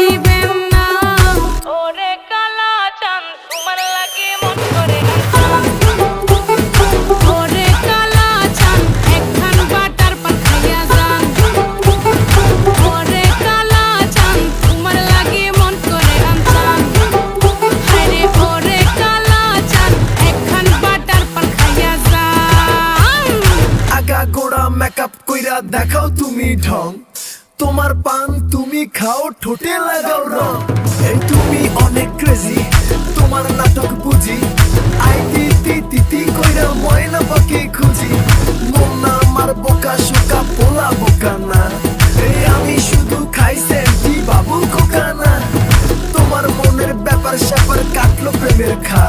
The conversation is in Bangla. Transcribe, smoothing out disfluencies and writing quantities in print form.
আইবেন না। ওরে কালা চাঁদ তোমার লাগে মন করে ওরে কালা চাঁদ একখান বাটার পান খাইয়া যান। ওরে কালা চাঁদ তোমার লাগে মন করে আনছান। হায়রে ওরে কালা চাঁদ একখান বাটার পান খাইয়া যান। আগা গোড়া মেকআপ কইরা দেখাও তুমি ঢং, তোমার পান তুমি খাও ঠোঁটে লাগাও রং। এই তুমি অনেক ক্রেজি, তোমার নাটক বুঝি, আই তিতি তিতি কইরা ময়না পাখি খুঁজি। মন না আমার বোকা শোকা পোলা বোকা না, এই আমি শুধু খাই সেন্টি বাবু খোকা না। তোমার মনের ব্যাপার স্যাপার কাটলো প্রেমের খা